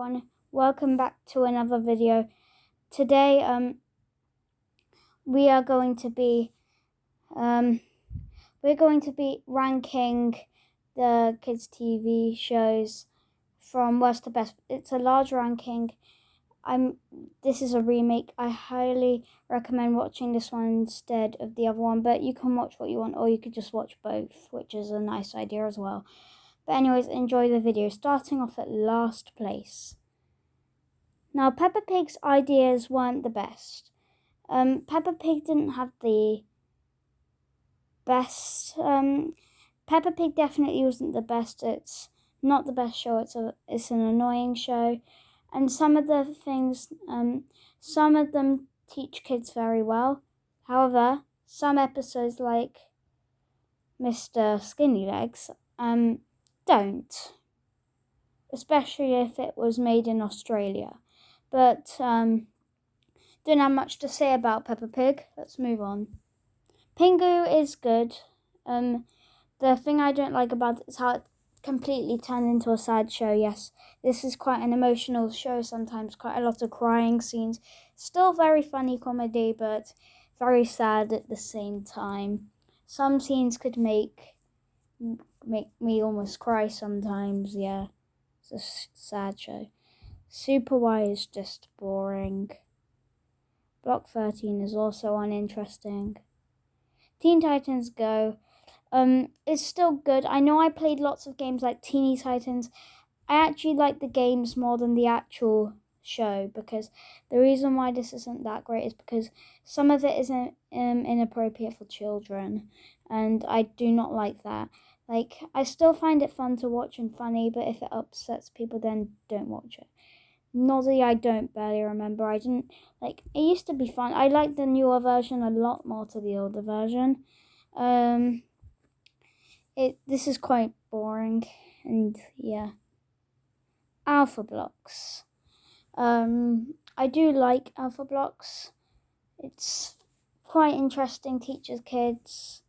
everyone, welcome back to another video. Today we are going to be ranking the kids TV shows from worst to best. It's a large ranking. This is a remake. I highly recommend watching this one instead of the other one, but you can watch what you want, or you could just watch both, which is a nice idea as well. But anyways, enjoy the video. Starting off at last place. Now, Peppa Pig's ideas weren't the best. Peppa Pig didn't have the best. Peppa Pig definitely wasn't the best. It's not the best show. It's an annoying show, and some of the things, some of them teach kids very well. However, some episodes like Mr. Skinny Legs, don't, especially if it was made in Australia. But don't have much to say about Peppa Pig. Let's move on. Pingu is good. The thing I don't like about it is how it completely turned into a sad show. Yes, this is quite an emotional show sometimes, quite a lot of crying scenes. Still very funny comedy, but very sad at the same time. Some scenes could make me almost cry sometimes. Yeah, it's a sad show. Super Y is just boring. Block 13 is also uninteresting. Teen Titans Go is still good. I know I played lots of games like Teeny Titans. I actually like the games more than the actual show, because the reason why this isn't that great is because some of it isn't inappropriate for children, and I do not like that. Like, I still find it fun to watch and funny, but if it upsets people, then don't watch it. Noddy, I don't barely remember. I didn't like it. Used to be fun. I like the newer version a lot more to the older version. This is quite boring, and yeah. Alpha Blocks. I do like Alpha Blocks. It's quite interesting. Teaches kids.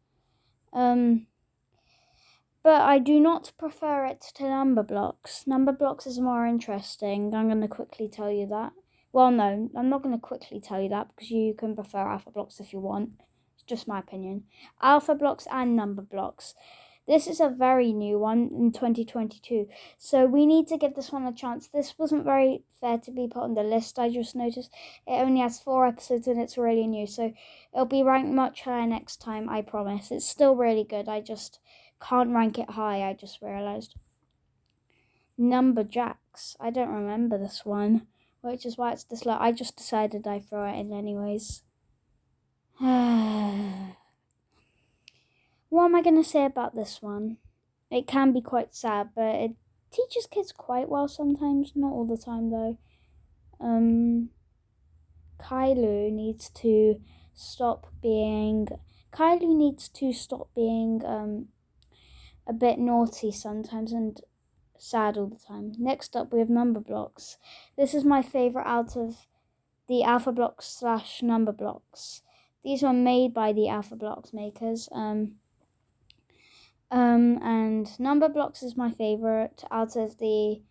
But I do not prefer it to Number Blocks. Number Blocks is more interesting. I'm going to quickly tell you that. Well, no, I'm not going to quickly tell you that, because you can prefer Alpha Blocks if you want. It's just my opinion. Alpha Blocks and Number Blocks. This is a very new one in 2022. So we need to give this one a chance. This wasn't very fair to be put on the list. I just noticed it only has 4 episodes and it's really new. So it'll be ranked much higher next time, I promise. It's still really good. I just can't rank it high, I just realised. Numberjacks. I don't remember this one, which is why it's this low. I just decided I'd throw it in anyways. What am I going to say about this one? It can be quite sad, but it teaches kids quite well sometimes. Not all the time, though. Kylo needs to stop being a bit naughty sometimes and sad all the time. Next up, we have Number Blocks. This is my favourite out of the Alpha Blocks / Number Blocks. These were made by the Alpha Blocks makers. And Number Blocks is my favourite out of the,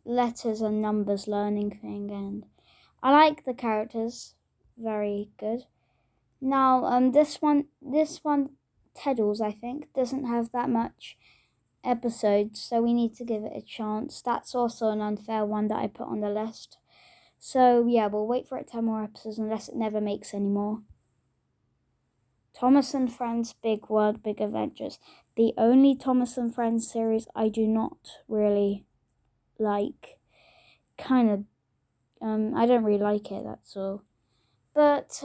letters and numbers learning thing. And I like the characters. Very good. Now, this one, Teddles, I think, doesn't have that much episodes, so we need to give it a chance. That's also an unfair one that I put on the list. So yeah, we'll wait for it to have more episodes unless it never makes any more. Thomas and Friends Big World, Big Adventures. The only Thomas and Friends series I do not really like. I don't really like it, that's all. But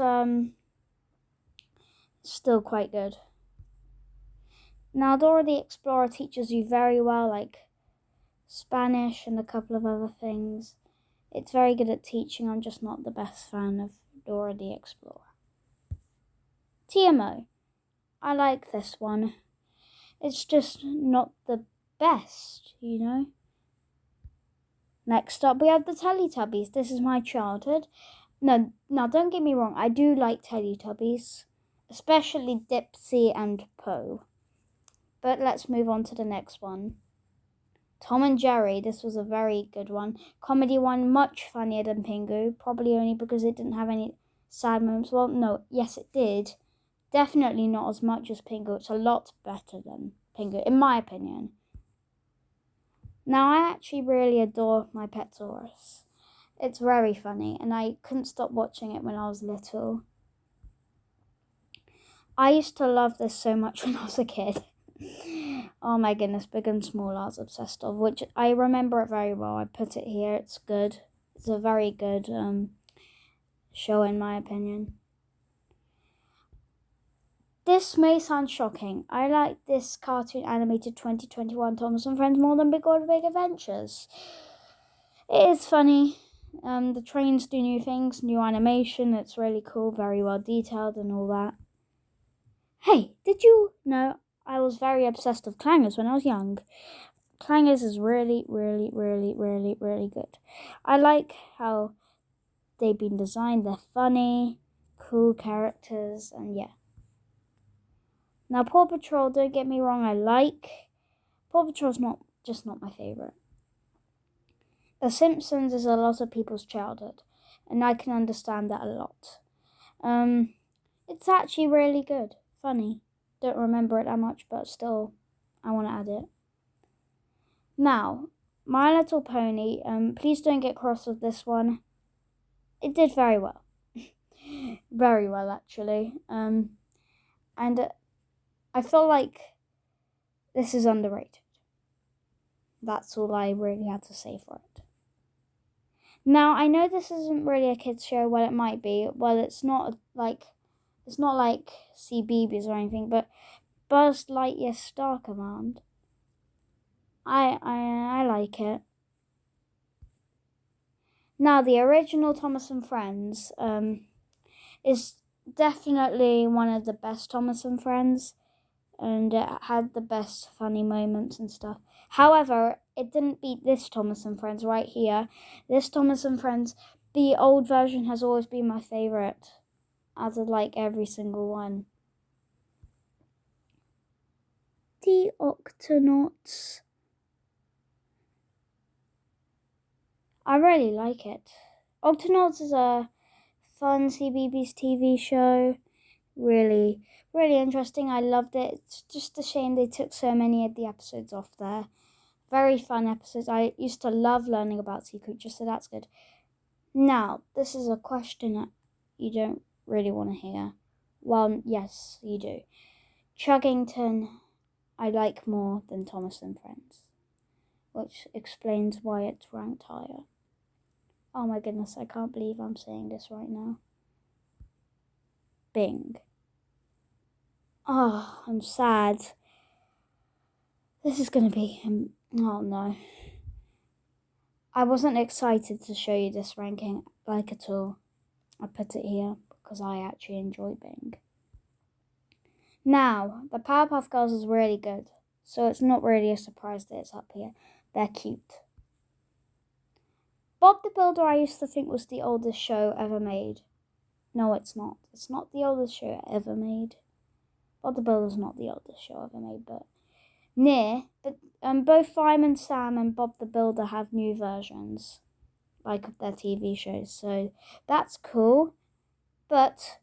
still quite good. Now, Dora the Explorer teaches you very well, like Spanish and a couple of other things. It's very good at teaching. I'm just not the best fan of Dora the Explorer. TMO. I like this one. It's just not the best, you know. Next up, we have the Teletubbies. This is my childhood. No, don't get me wrong. I do like Teletubbies, especially Dipsy and Poe. But let's move on to the next one. Tom and Jerry, this was a very good one. Comedy one, much funnier than Pingu, probably only because it didn't have any sad moments. Well, no, yes it did. Definitely not as much as Pingu. It's a lot better than Pingu, in my opinion. Now, I actually really adore My Pet Taurus. It's very funny, and I couldn't stop watching it when I was little. I used to love this so much when I was a kid. Oh my goodness, Big and Small I was obsessed of, which I remember it very well. I put it here. It's good. It's a very good show in my opinion. This may sound shocking. I like this cartoon animated 2021 Thomas and Friends more than Big Old Big Adventures. It is funny. The trains do new things, new animation. It's really cool, very well detailed and all that. Hey, did you know I was very obsessed with Clangers when I was young? Clangers is really, really, really, really, really good. I like how they've been designed. They're funny, cool characters, and yeah. Now, Paw Patrol, don't get me wrong, I like. Paw Patrol's not my favourite. The Simpsons is a lot of people's childhood, and I can understand that a lot. It's actually really good, funny. Don't remember it that much, but still, I want to add it. Now, My Little Pony, please don't get cross with this one. It did very well. Very well, actually. And I feel like this is underrated. That's all I really had to say for it. Now, I know this isn't really a kids show. Well, it might be. Well, it's not like CBeebies or anything, but Buzz Lightyear Star Command. I like it. Now, the original Thomas and Friends is definitely one of the best Thomas and Friends, and it had the best funny moments and stuff. However, it didn't beat this Thomas and Friends right here. This Thomas and Friends, the old version has always been my favourite out of every single one. The Octonauts. I really like it. Octonauts is a fun CBeebies TV show. Really, really interesting. I loved it. It's just a shame they took so many of the episodes off there. Very fun episodes. I used to love learning about sea creatures, so that's good. Now, this is a question that you don't really want to hear. Well, yes, you do. Chuggington, I like more than Thomas and Friends, which explains why it's ranked higher. Oh my goodness, I can't believe I'm saying this right now. Bing. Oh, I'm sad. This is going to be... oh no. I wasn't excited to show you this ranking, at all. I put it here because I actually enjoy Bing. Now, the Powerpuff Girls is really good, so it's not really a surprise that it's up here. They're cute. Bob the Builder I used to think was the oldest show ever made. No, it's not. It's not the oldest show ever made. Bob the Builder's not the oldest show ever made, but near. But both Fireman Sam and Bob the Builder have new versions, of their TV shows, so that's cool. But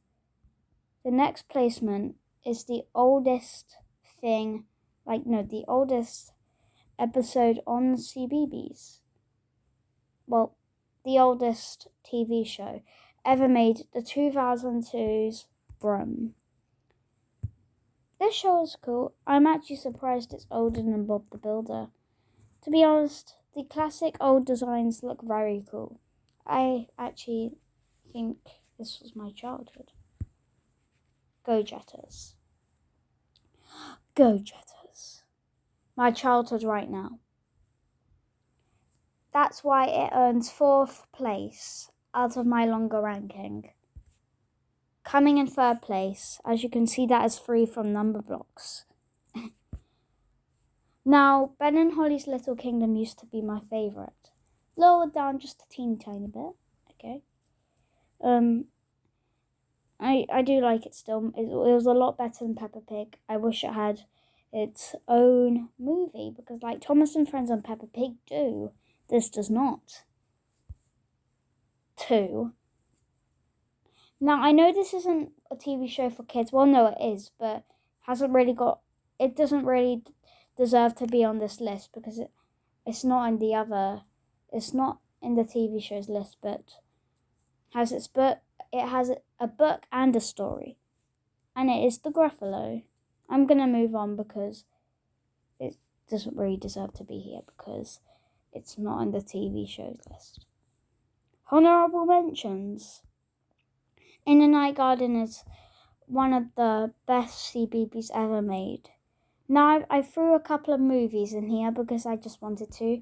the next placement is the oldest thing, the oldest episode on CBeebies. Well, the oldest TV show ever made, the 2002's Brum. This show is cool. I'm actually surprised it's older than Bob the Builder. To be honest, the classic old designs look very cool. I actually think this was my childhood. Go Jetters. Go Jetters. My childhood right now. That's why it earns 4th place out of my longer ranking. Coming in 3rd place, as you can see, that is free from number blocks. Now, Ben and Holly's Little Kingdom used to be my favourite. Lowered down just a teeny tiny bit, okay? I do like it still. It was a lot better than Peppa Pig. I wish it had its own movie, because like Thomas and Friends and Peppa Pig do, this does not. 2. Now, I know this isn't a TV show for kids. Well, no, it is, but it doesn't really deserve to be on this list because it's not in the TV show's list, but it has a book and a story, and it is the Gruffalo. I'm going to move on because it doesn't really deserve to be here because it's not on the TV show's list. Honorable mentions. In the Night Garden is one of the best CBeebies ever made. Now, I threw a couple of movies in here because I just wanted to.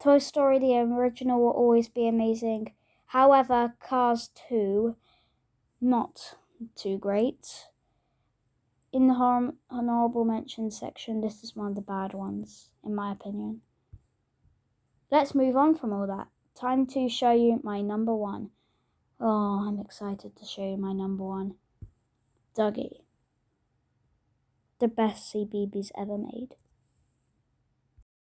Toy Story, the original, will always be amazing. However, Cars 2, not too great. In the honorable mentions section, this is one of the bad ones, in my opinion. Let's move on from all that. Time to show you my number 1. Oh, I'm excited to show you my number 1. Dougie. The best CBeebies ever made.